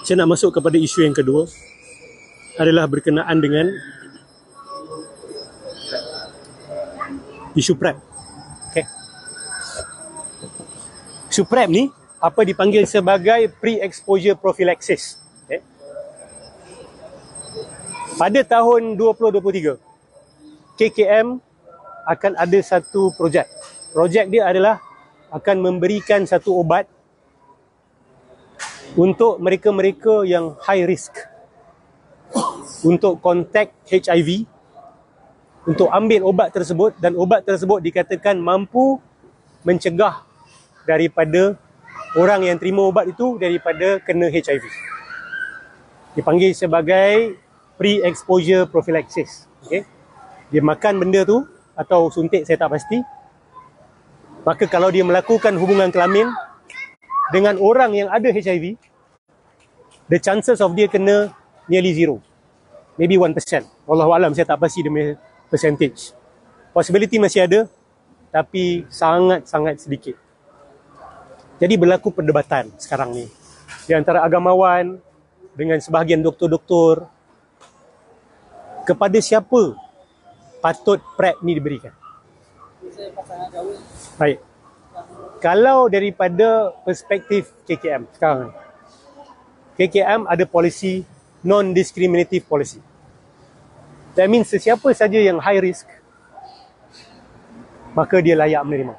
Saya nak masuk kepada isu yang kedua, adalah berkenaan dengan isu PrEP. Okay. Isu PrEP ni apa dipanggil sebagai pre-exposure prophylaxis. Okay. Pada tahun 2023, KKM akan ada satu projek. Projek dia adalah akan memberikan satu ubat untuk mereka-mereka yang high risk untuk kontak HIV, untuk ambil ubat tersebut, dan ubat tersebut dikatakan mampu mencegah daripada orang yang terima ubat itu daripada kena HIV. Dipanggil sebagai pre-exposure prophylaxis. Okay. Dia makan benda tu atau suntik, saya tak pasti. Maka kalau dia melakukan hubungan kelamin dengan orang yang ada HIV, the chances of dia kena nearly zero. Maybe 1%. Wallahualam, saya tak pasti dia punya percentage. Possibility masih ada, tapi sangat-sangat sedikit. Jadi berlaku perdebatan sekarang ni di antara agamawan dengan sebahagian doktor-doktor, kepada siapa patut PrEP ni diberikan. Baik. Kalau daripada perspektif KKM sekarang, KKM ada polisi non-discriminative policy. That means sesiapa saja yang high risk, maka dia layak menerima.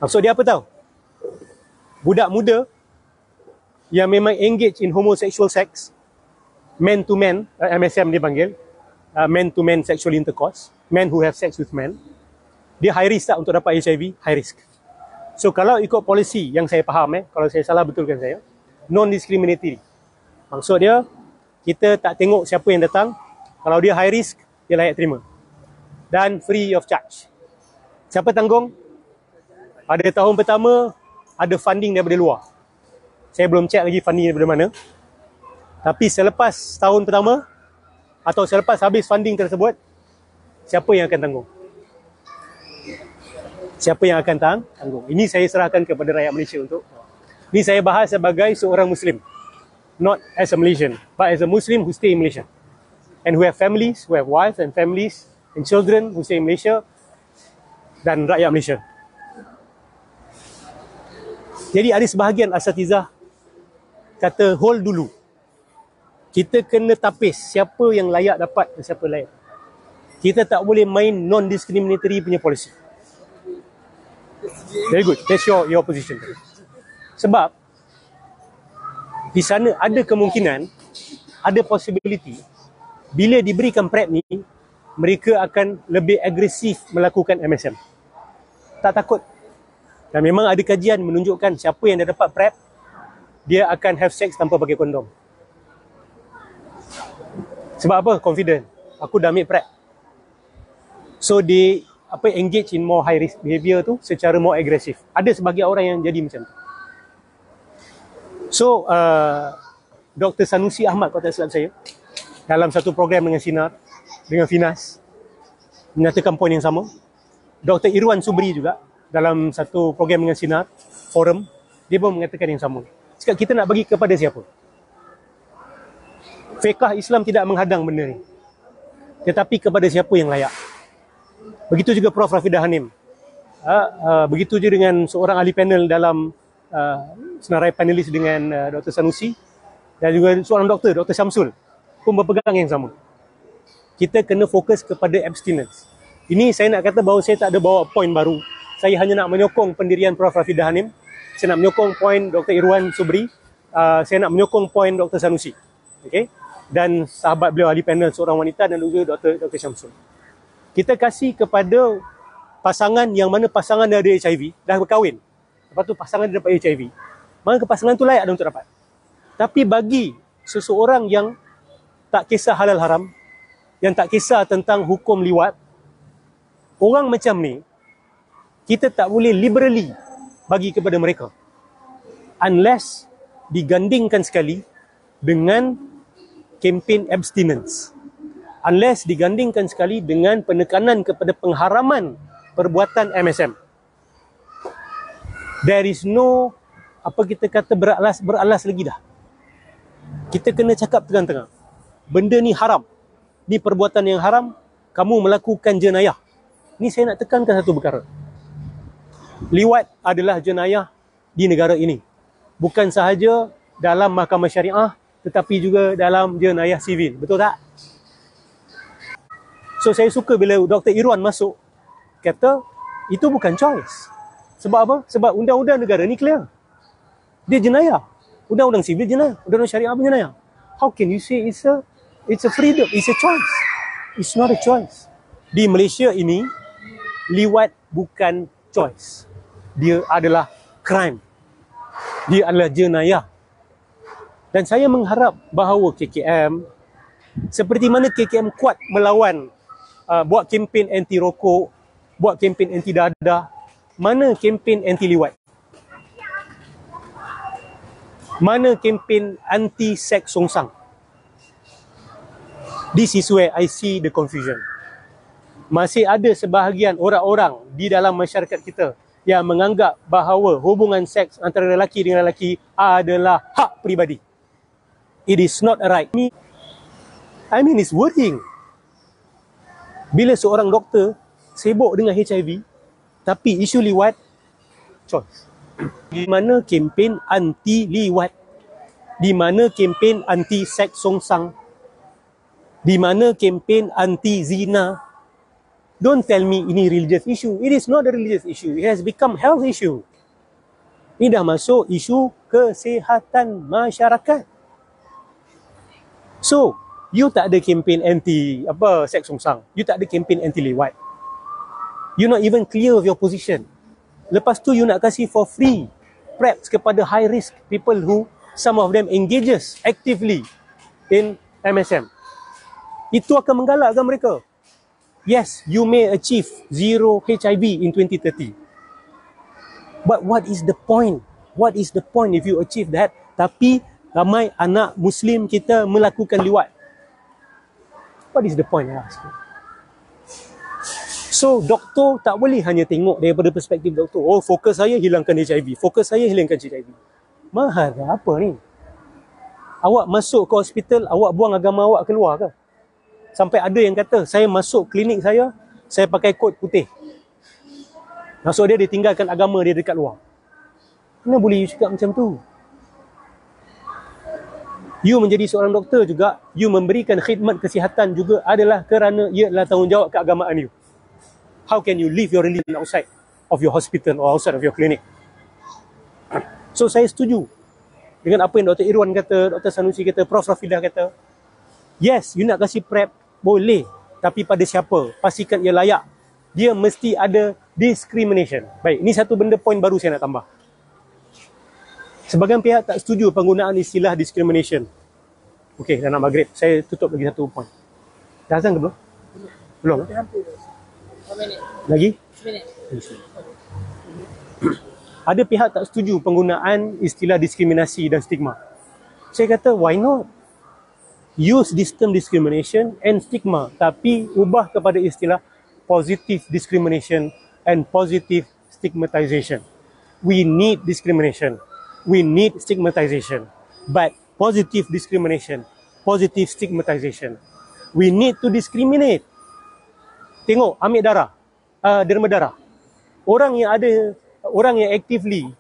Maksud dia apa tahu? Budak muda yang memang engage in homosexual sex, man to man, MSM dia panggil, man to man sexual intercourse, men who have sex with men, dia high risk tak untuk dapat HIV? High risk. So kalau ikut polisi yang saya faham, kalau saya salah betulkan saya, non-discriminatory. Maksud dia, kita tak tengok siapa yang datang, kalau dia high risk, dia layak terima. Dan free of charge. Siapa tanggung? Pada tahun pertama, ada funding daripada luar. Saya belum check lagi funding daripada mana. Tapi selepas tahun pertama, atau selepas habis funding tersebut, siapa yang akan tanggung? Siapa yang akan tanggung? Ini saya serahkan kepada rakyat Malaysia untuk. Ini saya bahas sebagai seorang Muslim. Not as a Malaysian, but as a Muslim who stay in Malaysia. And who have families, who have wives and families and children who stay in Malaysia, dan rakyat Malaysia. Jadi ada sebahagian asatizah kata hold dulu. Kita kena tapis siapa yang layak dapat dan siapa layak. Kita tak boleh main non-discriminatory punya policy. Very good. That's your position. Sebab di sana ada kemungkinan, ada possibility bila diberikan PrEP ni, mereka akan lebih agresif melakukan MSM. Tak takut. Dan memang ada kajian menunjukkan siapa yang dah dapat PrEP, dia akan have sex tanpa pakai kondom. Sebab apa? Confident. Aku dah ambil PrEP. So they engage in more high risk behavior tu secara more agresif. Ada sebahagian orang yang jadi macam tu. So Dr. Sanusi Ahmad, kalau tak silap saya, dalam satu program dengan Sinar, dengan Finas, menyatakan poin yang sama. Dr. Irwan Subri juga dalam satu program dengan Sinar Forum, dia pun mengatakan yang sama. Cakap kita nak bagi kepada siapa? Fiqh Islam tidak menghadang benda ni, tetapi kepada siapa yang layak. Begitu juga Prof. Rafidah Hanim. Begitu juga dengan seorang ahli panel dalam senarai panelis dengan Dr. Sanusi, dan juga seorang doktor, Dr. Syamsul, pun berpegang yang sama. Kita kena fokus kepada abstinence. Ini saya nak kata bahawa saya tak ada bawa poin baru. Saya hanya nak menyokong pendirian Prof. Rafidah Hanim. Saya nak menyokong poin Dr. Irwan Subri. Saya nak menyokong poin Dr. Sanusi. Okay? Dan sahabat beliau ahli panel seorang wanita, dan juga Dr. Syamsul. Kita kasih kepada pasangan yang mana pasangan dia ada HIV, dah berkahwin. Lepas tu pasangan dia dapat HIV. Maka pasangan tu layak untuk dapat. Tapi bagi seseorang yang tak kisah halal haram, yang tak kisah tentang hukum liwat, orang macam ni, kita tak boleh liberally bagi kepada mereka. Unless digandingkan sekali dengan kempen abstinence. Unless digandingkan sekali dengan penekanan kepada pengharaman perbuatan MSM. There is no, apa kita kata, beralas lagi dah. Kita kena cakap terang-terang. Benda ni haram. Ni perbuatan yang haram. Kamu melakukan jenayah. Ni saya nak tekankan satu perkara. Liwat adalah jenayah di negara ini. Bukan sahaja dalam mahkamah syariah, tetapi juga dalam jenayah sivil. Betul tak? So saya suka bila Dr. Irwan masuk, kata itu bukan choice. Sebab apa? Sebab undang-undang negara ni clear. Dia jenayah. Undang-undang sivil jenayah. Undang-undang syariah pun jenayah. How can you say it's a freedom? It's a choice. It's not a choice. Di Malaysia ini, liwat bukan choice. Dia adalah crime. Dia adalah jenayah. Dan saya mengharap bahawa KKM, seperti mana KKM kuat melawan, buat kempen anti rokok, buat kempen anti dadah, mana kempen anti liwat? Mana kempen anti seks songsang? This is where I see the confusion. Masih ada sebahagian orang-orang di dalam masyarakat kita yang menganggap bahawa hubungan seks antara lelaki dengan lelaki adalah hak peribadi. It is not a right. I mean, it's worrying. Bila seorang doktor sibuk dengan HIV, tapi isu liwat, choice. Di mana kempen anti liwat? Di mana kempen anti seks songsang? Di mana kempen anti zina? Don't tell me ini religious issue. It is not a religious issue. It has become health issue. Ini dah masuk isu kesihatan masyarakat. So, you tak ada kempen anti seks songsang. You tak ada kempen anti liwat. You not even clear of your position. Lepas tu you nak kasih for free preps kepada high risk people who some of them engages actively in MSM. Itu akan menggalakkan mereka. Yes, you may achieve zero HIV in 2030. But what is the point? What is the point if you achieve that? Tapi ramai anak Muslim kita melakukan liwat. What is the point? I ask you. So, doktor tak boleh hanya tengok daripada perspektif doktor. Oh, fokus saya hilangkan HIV. Fokus saya hilangkan HIV. Mahal apa ni? Awak masuk ke hospital, awak buang agama awak keluar ke? Sampai ada yang kata, saya masuk klinik saya pakai kot putih. Maksud dia tinggalkan agama dia dekat luar. Mana boleh you cakap macam tu? You menjadi seorang doktor juga, you memberikan khidmat kesihatan juga adalah kerana ia adalah tanggungjawab keagamaan you. How can you live your religion outside of your hospital or outside of your clinic? So saya setuju dengan apa yang Dr. Irwan kata, Dr. Sanusi kata, Prof. Rafidah kata. Yes, you nak kasih prep, boleh. Tapi pada siapa? Pastikan ia layak. Dia mesti ada discrimination. Baik, ini satu benda poin baru saya nak tambah. Sebahagian pihak tak setuju penggunaan istilah discrimination. Okey, dah nak maghrib. Saya tutup lagi satu poin. Dah azan ke belum? Belum? Lagi? Ada pihak tak setuju penggunaan istilah diskriminasi dan stigma. Saya kata, why not? Use this term discrimination and stigma, tapi ubah kepada istilah positive discrimination and positive stigmatization. We need discrimination. We need stigmatization. But positive discrimination, positive stigmatization. We need to discriminate. Tengok, ambil darah, derma darah. Orang yang actively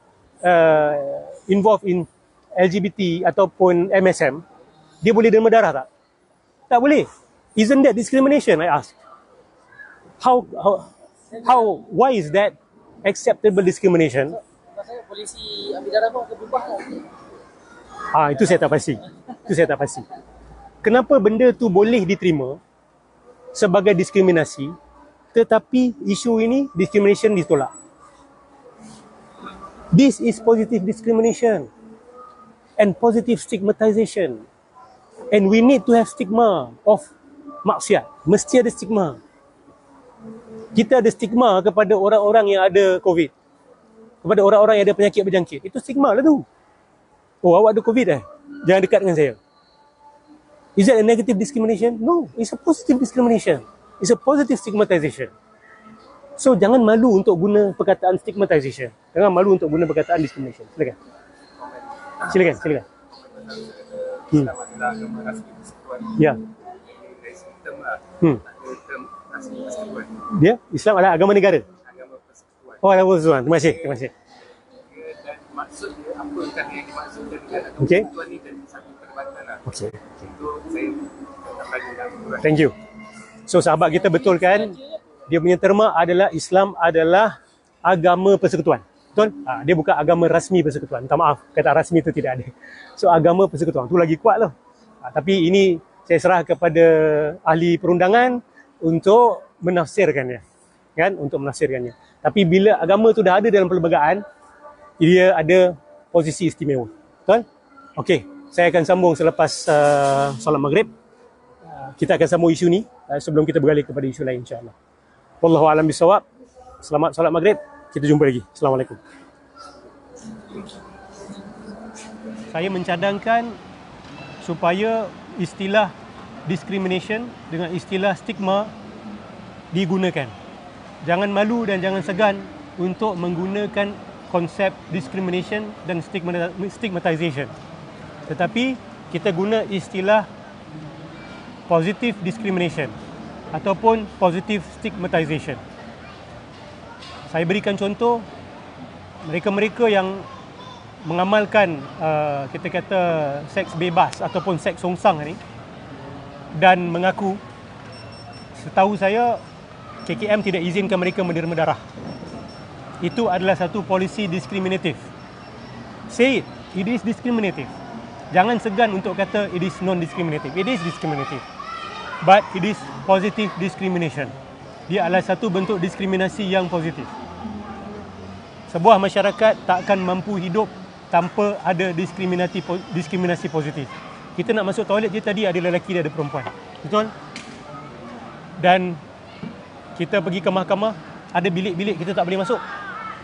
involved in LGBT ataupun MSM, dia boleh derma darah tak? Tak boleh. Isn't that discrimination, I ask? Why is that acceptable discrimination? Pasal polisi ambil darah pun akan berubah lah. Itu saya tak pasti. Kenapa benda tu boleh diterima sebagai diskriminasi, tetapi isu ini discrimination ditolak? This is positive discrimination and positive stigmatization. And we need to have stigma of maksiat. Mesti ada stigma. Kita ada stigma kepada orang-orang yang ada COVID. Kepada orang-orang yang ada penyakit berjangkit. Itu stigma lah tu. Oh, awak ada COVID Jangan dekat dengan saya. Is that a negative discrimination? No, it's a positive discrimination. It's a positive stigmatization. So, jangan malu untuk guna perkataan stigmatization. Jangan malu untuk guna perkataan discrimination. Silakan. Islam adalah agama rasmi persekutuan. Ya. Dari sistem lah. Hmm. Tak ada term rasmi persekutuan. Dia Islam adalah agama negara. Agama persekutuan. Oh, agama persekutuan. Terima kasih. Terima kasih. Dan maksud dia, apakah yang dimaksudkan dengan agama Okey. persekutuan ni jadi satu perdebatan lah. Okey. Itu saya tak tanya nak. Thank you. So sahabat kita betulkan dia punya terma adalah Islam adalah agama persekutuan. Betul? Dia bukan agama rasmi persekutuan. Minta maaf, kata rasmi itu tidak ada. So agama persekutuan tu lagi kuat lah. Tapi ini saya serah kepada ahli perundangan untuk menafsirkannya. Kan? Untuk menafsirkannya. Tapi bila agama tu dah ada dalam perlembagaan, dia ada posisi istimewa. Betul? Okey, saya akan sambung selepas solat maghrib. Kita akan sambung isu ni sebelum kita beralih kepada isu lain insya-Allah. Wallahu a'lam bissawab. Selamat solat maghrib. Kita jumpa lagi. Assalamualaikum. Saya mencadangkan supaya istilah discrimination dengan istilah stigma digunakan. Jangan malu dan jangan segan untuk menggunakan konsep discrimination dan stigmatization. Tetapi kita guna istilah positive discrimination ataupun positive stigmatization. Saya berikan contoh, mereka-mereka yang mengamalkan kita kata seks bebas ataupun seks songsang ni dan mengaku, setahu saya KKM tidak izinkan mereka menderma darah. Itu adalah satu polisi diskriminatif. Say it is discriminative. Jangan segan untuk kata it is non-discriminative. It is discriminative. But it is positive discrimination. Dia adalah satu bentuk diskriminasi yang positif. Sebuah masyarakat tak akan mampu hidup tanpa ada diskriminasi positif. Kita nak masuk toilet je tadi ada lelaki dan ada perempuan. Betul? Dan kita pergi ke mahkamah, ada bilik-bilik kita tak boleh masuk.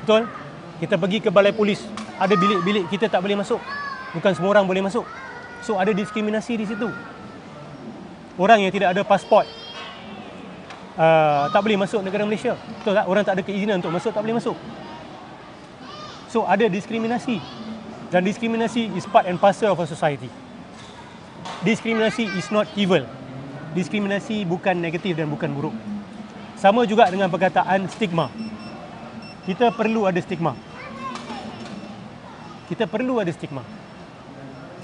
Betul? Kita pergi ke balai polis, ada bilik-bilik kita tak boleh masuk. Bukan semua orang boleh masuk. So ada diskriminasi di situ. Orang yang tidak ada pasport tak boleh masuk negara Malaysia. Betul tak? Orang tak ada keizinan untuk masuk, tak boleh masuk. So ada diskriminasi. Dan diskriminasi is part and parcel of a society. Diskriminasi is not evil. Diskriminasi bukan negatif dan bukan buruk. Sama juga dengan perkataan stigma. Kita perlu ada stigma. Kita perlu ada stigma.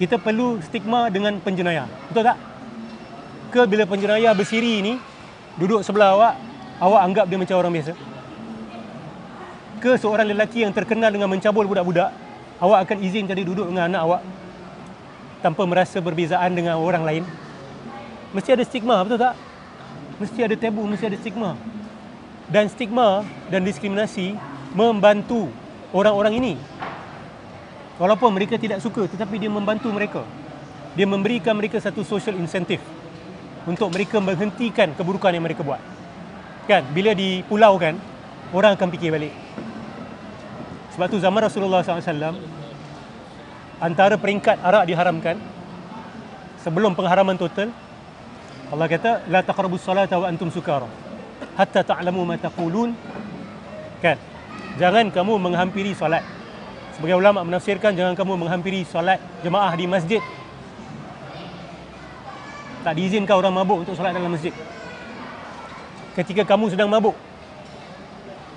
Kita perlu stigma dengan penjenayah. Betul tak? Ke bila penjenayah bersiri ni duduk sebelah awak, awak anggap dia macam orang biasa? Ke seorang lelaki yang terkenal dengan mencabul budak-budak, awak akan izinkan dia duduk dengan anak awak tanpa merasa berbezaan dengan orang lain? Mesti ada stigma, betul tak? Mesti ada tabu, mesti ada stigma. Dan stigma dan diskriminasi membantu orang-orang ini. Walaupun mereka tidak suka, tetapi dia membantu mereka. Dia memberikan mereka satu social incentive untuk mereka menghentikan keburukan yang mereka buat. Kan? Bila dipulaukan, orang akan fikir balik. Sebab tu zaman Rasulullah SAW, antara peringkat arak diharamkan, sebelum pengharaman total, Allah kata, La taqrabus salata wa antum sukara, hatta ta'lamu ma taqulun. Kan? Jangan kamu menghampiri solat. Sebagai ulama menafsirkan, jangan kamu menghampiri solat jemaah di masjid. Tak diizinkan orang mabuk untuk solat dalam masjid ketika kamu sedang mabuk.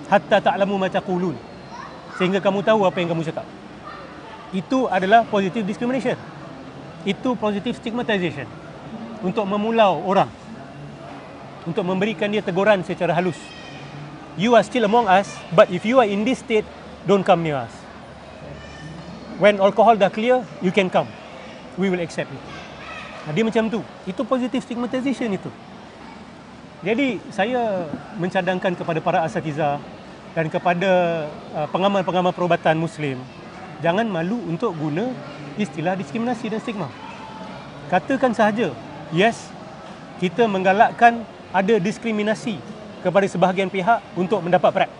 Hatta ta'lamu ma taqulun, sehingga kamu tahu apa yang kamu cakap. Itu adalah positive discrimination. Itu positive stigmatization. Untuk memulau orang, untuk memberikan dia teguran secara halus. You are still among us, but if you are in this state, don't come near us. When alcohol dah clear, you can come. We will accept you. Dia macam tu. Itu positive stigmatization itu. Jadi saya mencadangkan kepada para asatiza dan kepada pengamal-pengamal perubatan Muslim, jangan malu untuk guna istilah diskriminasi dan stigma. Katakan sahaja, yes, kita menggalakkan ada diskriminasi kepada sebahagian pihak untuk mendapat prep.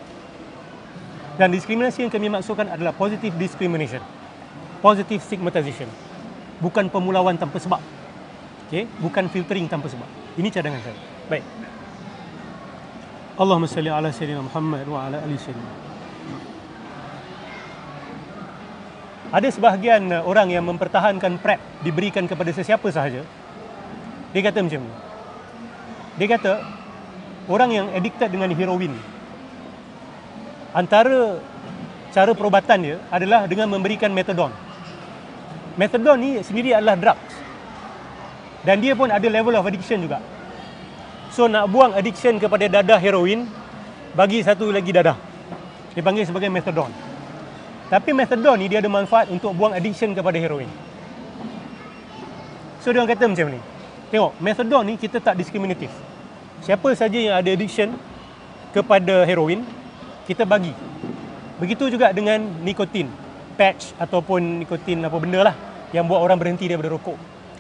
Dan diskriminasi yang kami maksudkan adalah positive discrimination, positive stigmatization. Bukan pemulauan tanpa sebab. Okay? Bukan filtering tanpa sebab. Ini cadangan saya. Baik. Allahumma salli ala sayyidina Muhammad wa ala ali sayyidina. Ada sebahagian orang yang mempertahankan PrEP diberikan kepada sesiapa sahaja. Dia kata macam ni. Dia kata orang yang addicted dengan heroin, antara cara perubatan dia adalah dengan memberikan methadone. Methadone ni sendiri adalah drugs. Dan dia pun ada level of addiction juga. So nak buang addiction kepada dadah heroin, bagi satu lagi dadah. Dia panggil sebagai methadone. Tapi methadone ni dia ada manfaat untuk buang addiction kepada heroin. So dia orang kata macam ni. Tengok, methadone ni kita tak diskriminatif. Siapa saja yang ada addiction kepada heroin, kita bagi. Begitu juga dengan nikotin, patch ataupun nikotin apa benda lah yang buat orang berhenti daripada rokok.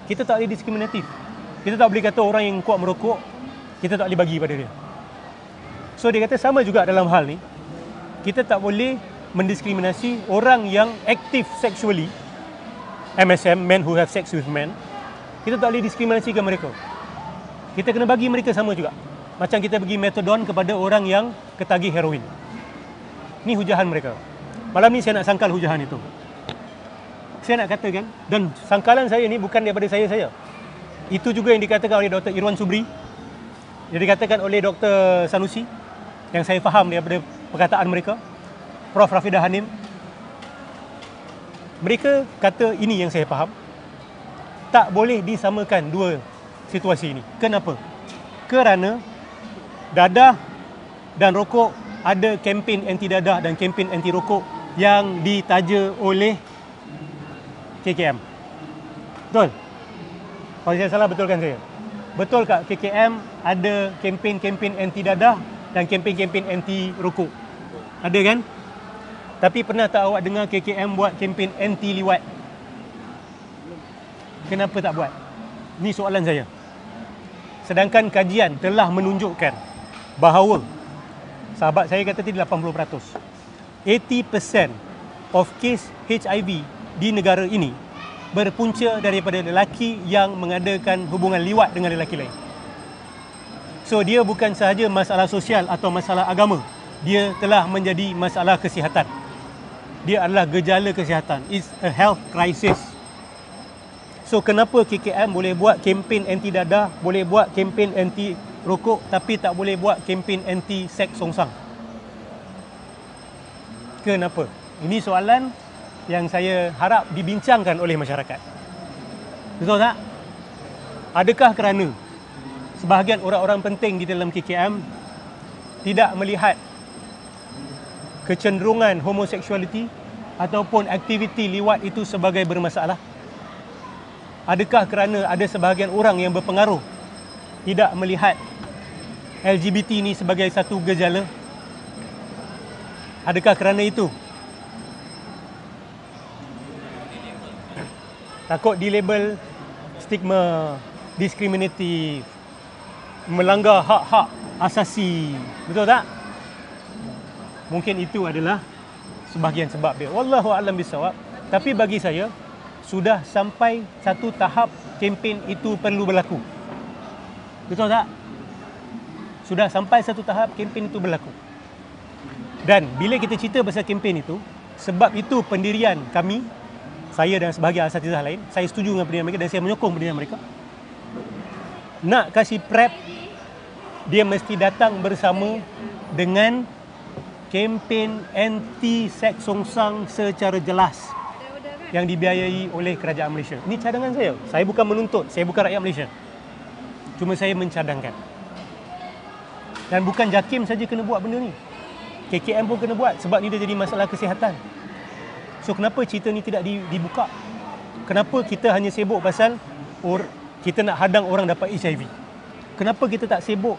Kita tak boleh diskriminatif. Kita tak boleh kata orang yang kuat merokok, kita tak boleh bagi pada dia. So dia kata sama juga dalam hal ni, kita tak boleh mendiskriminasi orang yang aktif sexually, MSM, men who have sex with men. Kita tak boleh diskriminasikan mereka. Kita kena bagi mereka sama juga. Macam kita bagi methadone kepada orang yang ketagih heroin. Ni hujahan mereka. Malam ni saya nak sangkal hujahan itu. Saya nak katakan, dan sangkalan saya ni bukan daripada saya. Itu juga yang dikatakan oleh Dr. Irwan Subri, yang dikatakan oleh Dr. Sanusi, yang saya faham daripada perkataan mereka, Prof. Rafidah Hanim. Mereka kata ini yang saya faham, tak boleh disamakan dua situasi ini. Kenapa? Kerana dadah dan rokok ada kempen anti dadah dan kempen anti rokok yang ditaja oleh KKM. Betul? Kalau saya salah, betulkan saya. Betul tak KKM ada kempen-kempen anti dadah dan kempen-kempen anti rokok? Ada kan? Tapi pernah tak awak dengar KKM buat kempen anti liwat? Kenapa tak buat? Ni soalan saya. Sedangkan kajian telah menunjukkan bahawa, sahabat saya kata tadi 80%, 80% of case HIV di negara ini berpunca daripada lelaki yang mengadakan hubungan liwat dengan lelaki lain. So dia bukan sahaja masalah sosial atau masalah agama, dia telah menjadi masalah kesihatan. Dia adalah gejala kesihatan. It's a health crisis. So kenapa KKM boleh buat kempen anti dadah, boleh buat kempen anti rokok, tapi tak boleh buat kempen anti seks songsang? Kenapa? Ini soalan yang saya harap dibincangkan oleh masyarakat. Betul tak? Adakah kerana sebahagian orang-orang penting di dalam KKM tidak melihat kecenderungan homoseksualiti ataupun aktiviti liwat itu sebagai bermasalah? Adakah kerana ada sebahagian orang yang berpengaruh tidak melihat LGBT ini sebagai satu gejala? Adakah kerana itu? Takut dilabel stigma, diskriminatif, melanggar hak-hak asasi. Betul tak? Mungkin itu adalah sebahagian sebab dia. Wallahu a'lam bissawab. Tapi bagi saya, sudah sampai satu tahap kempen itu perlu berlaku. Betul tak? Sudah sampai satu tahap kempen itu berlaku. Dan bila kita cerita pasal kempen itu, sebab itu pendirian kami, saya dan sebahagian asatizah lain, saya setuju dengan pendirian mereka dan saya menyokong pendirian mereka. Nak kasih PrEP, dia mesti datang bersama dengan kempen anti seks songsang secara jelas yang dibiayai oleh kerajaan Malaysia. Ini cadangan saya. Saya bukan menuntut, saya bukan rakyat Malaysia. Cuma saya mencadangkan. Dan bukan JAKIM saja kena buat benda ni. KKM pun kena buat sebab ni dia jadi masalah kesihatan. So kenapa cerita ni tidak dibuka? Kenapa kita hanya sibuk pasal kita nak hadang orang dapat HIV? Kenapa kita tak sibuk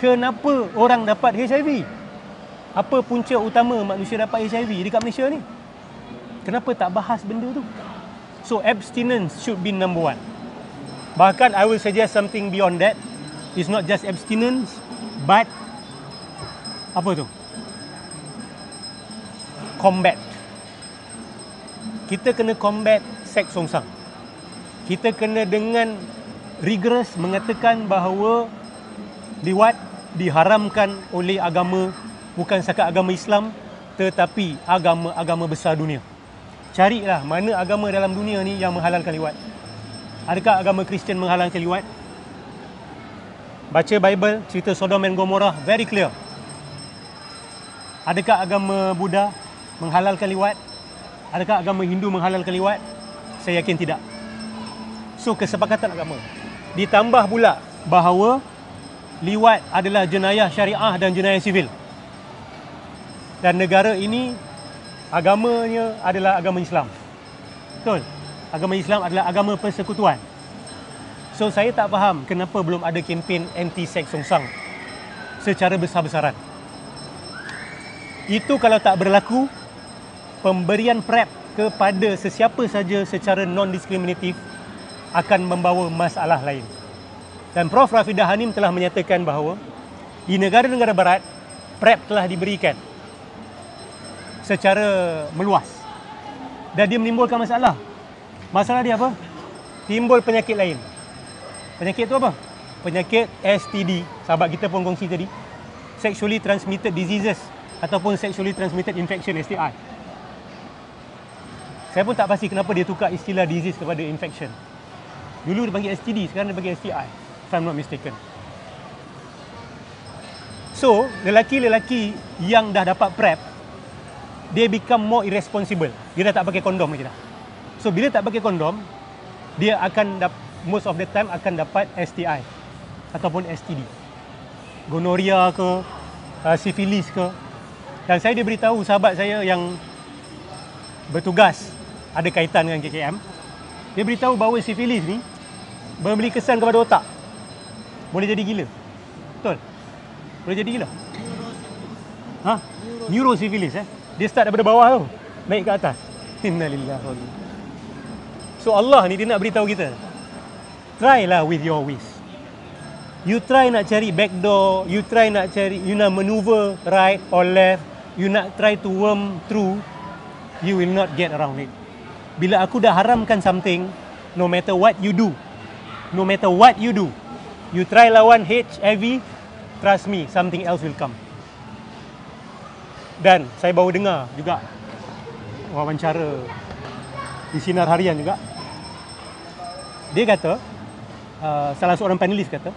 kenapa orang dapat HIV? Apa punca utama manusia dapat HIV dekat Malaysia ni? Kenapa tak bahas benda tu? So abstinence should be number one. Bahkan I will suggest something beyond that. It's not just abstinence, but apa tu? Combat. Kita kena combat seks songsang. Kita kena dengan rigorous mengatakan bahawa liwat diharamkan oleh agama, bukan sekadar agama Islam, tetapi agama-agama besar dunia. carilah mana agama dalam dunia ni yang menghalalkan liwat. Adakah agama Kristian menghalalkan liwat? Baca Bible, cerita Sodom dan Gomorrah, very clear. Adakah agama Buddha menghalalkan liwat? Adakah agama Hindu menghalalkan liwat? Saya yakin tidak. So, kesepakatan agama. Ditambah pula bahawa liwat adalah jenayah syariah dan jenayah sivil. Dan negara ini agamanya adalah agama Islam. Betul? Agama Islam adalah agama persekutuan. So, saya tak faham kenapa belum ada kempen anti-seks songsang secara besar-besaran. Itu kalau tak berlaku, pemberian PrEP kepada sesiapa saja secara non-diskriminatif akan membawa masalah lain. Dan Prof. Rafidah Hanim telah menyatakan bahawa di negara-negara barat, PrEP telah diberikan secara meluas. Dan dia menimbulkan masalah. Masalah dia apa? Timbul penyakit lain. Penyakit tu apa? Penyakit STD. Sahabat kita pun kongsi tadi. Sexually transmitted diseases ataupun sexually transmitted infection, STI. Saya pun tak pasti kenapa dia tukar istilah disease kepada infection. Dulu dia panggil STD, sekarang dia panggil STI, if I'm not mistaken. So, lelaki-lelaki yang dah dapat PrEP, dia become more irresponsible. Dia dah tak pakai kondom lagi dah. So, bila tak pakai kondom, dia akan most of the time akan dapat STI ataupun STD. Gonorrhea ke, sifilis ke. Dan saya diberitahu sahabat saya yang bertugas ada kaitan dengan KKM, dia beritahu bahawa sifilis ni memberi kesan kepada otak. Boleh jadi gila. Betul? Boleh jadi gila. Neurosifilis Dia start daripada bawah tu, naik ke atas. Innalillahi wa inna ilaihi. So Allah ni dia nak beritahu kita, try lah with your wish. You try nak cari backdoor, you try nak cari, you nak maneuver right or left, you nak try to worm through, you will not get around it. Bila aku dah haramkan something, no matter what you do, you try lawan HIV, trust me, something else will come. Dan saya baru dengar juga wawancara di Sinar Harian juga. Dia kata, salah seorang panelis kata,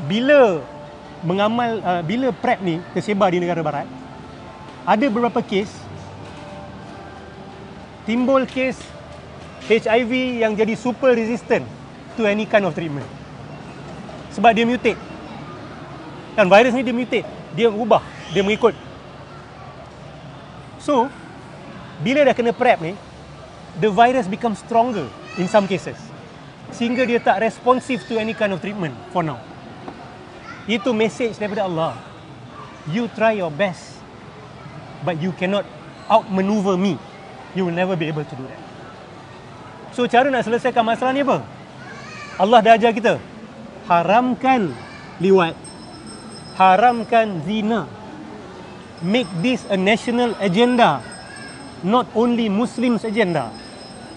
bila bila PrEP ni tersebar di negara barat, ada beberapa kes timbul kes HIV yang jadi super resistant to any kind of treatment. Sebab dia mutate. Dan virus ni dia mutate, dia ubah, dia mengikut. So, bila dah kena PrEP ni, the virus becomes stronger in some cases. Sehingga dia tak responsive to any kind of treatment for now. Itu message daripada Allah. You try your best, but you cannot outmaneuver me. You will never be able to do that. So, cara nak selesaikan masalah ni apa? Allah dah ajar kita, haramkan liwat, haramkan zina. Make this a national agenda, not only Muslims agenda,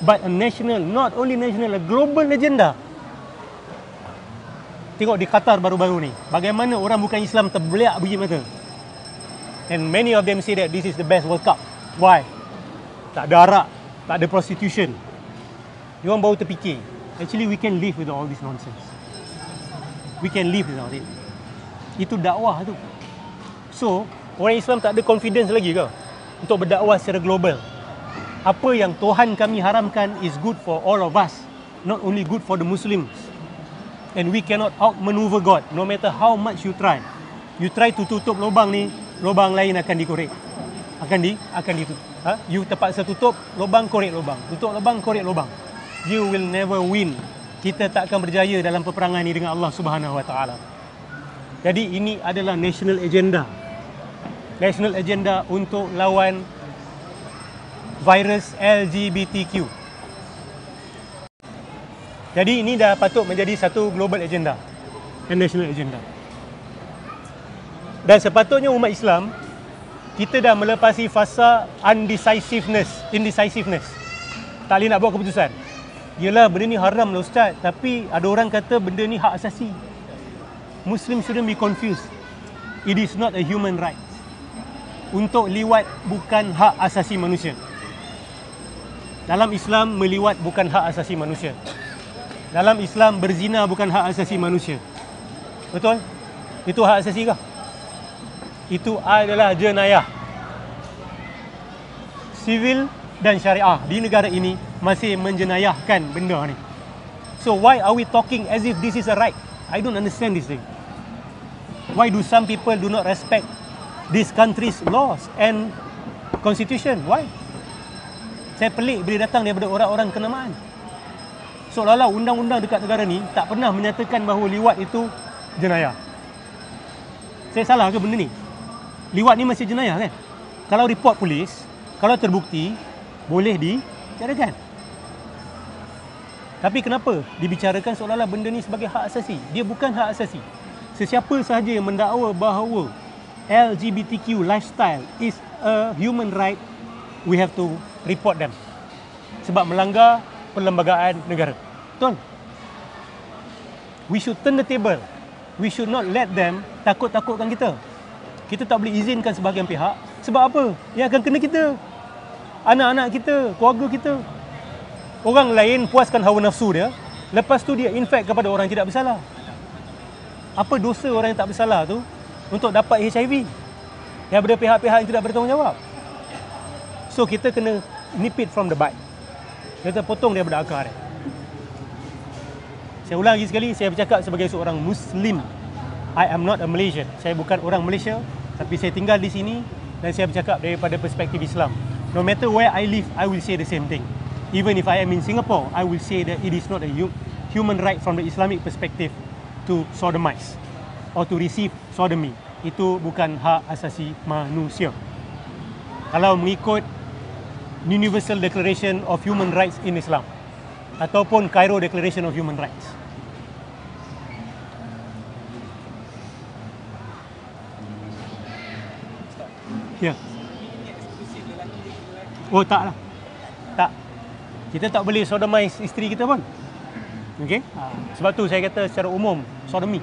but a national, not only national, a global agenda. Tengok di Qatar baru-baru ni, bagaimana orang bukan Islam terbeliak biji mata. And many of them say that this is the best World Cup. Why? Tak ada arak, tak ada prostitution. Diorang baru terfikir, actually we can live with all this nonsense. We can live without it. Itu dakwah tu. So, orang Islam tak ada confidence lagi ke untuk berdakwah secara global. Apa yang Tuhan kami haramkan is good for all of us, not only good for the Muslims. And we cannot outmaneuver God, no matter how much you try. You try to tutup lubang ni, lubang lain akan dikorek. Akan ditutup. You terpaksa tutup lubang, korek lubang. Tutup lubang, korek lubang. You will never win. Kita tak akan berjaya dalam peperangan ni dengan Allah Subhanahu Wa Taala. Jadi ini adalah national agenda. National agenda untuk lawan virus LGBTQ. Jadi ini dah patut menjadi satu global agenda and national agenda. Dan sepatutnya umat Islam, kita dah melepasi fasa indecisiveness. Tak boleh nak buat keputusan. Yelah, benda ni haram lah Ustaz, tapi ada orang kata benda ni hak asasi. Muslim shouldn't be confused. It is not a human right. untuk liwat bukan hak asasi manusia. Dalam Islam, meliwat bukan hak asasi manusia. Dalam Islam, berzina bukan hak asasi manusia. Betul? Itu hak asasi kah? Itu adalah jenayah. Sivil dan syariah di negara ini masih menjenayahkan benda ni. So why are we talking as if this is a right? I don't understand this thing. Why do some people do not respect this country's laws and constitution? Why? Saya pelik bila datang daripada orang-orang kenamaan. Seolah-olah undang-undang dekat negara ni tak pernah menyatakan bahawa liwat itu jenayah. Saya salah ke benda ni? Liwat ni masih jenayah kan? Kalau report polis, kalau terbukti, boleh dicarakan. Tapi kenapa dibicarakan seolah-olah benda ni sebagai hak asasi? Dia bukan hak asasi. Sesiapa sahaja yang mendakwa bahawa LGBTQ lifestyle is a human right, we have to report them. Sebab melanggar perlembagaan negara. Betul? We should turn the table. We should not let them takut-takutkan kita. Kita tak boleh izinkan sebahagian pihak. Sebab apa? Yang akan kena kita. Anak-anak kita, keluarga kita. Orang lain puaskan hawa nafsu dia, lepas tu dia infect kepada orang yang tidak bersalah. Apa dosa orang yang tak bersalah tu untuk dapat HIV daripada pihak-pihak yang tidak bertanggungjawab? So kita kena nip it from the bud. Kita potong daripada akar dia. Saya ulang lagi sekali, saya bercakap sebagai seorang Muslim. I am not a Malaysian. Saya bukan orang Malaysia, tapi saya tinggal di sini dan saya bercakap daripada perspektif Islam. No matter where I live, I will say the same thing. Even if I am in Singapore, I will say that it is not a human right from the Islamic perspective to sodomize or to receive sodomy. Itu bukan hak asasi manusia. Kalau mengikut Universal Declaration of Human Rights in Islam ataupun Cairo Declaration of Human Rights. Ya. Oh tak lah. Tak. Kita tak boleh sodomize isteri kita pun. Okey? Sebab tu saya kata secara umum sodomi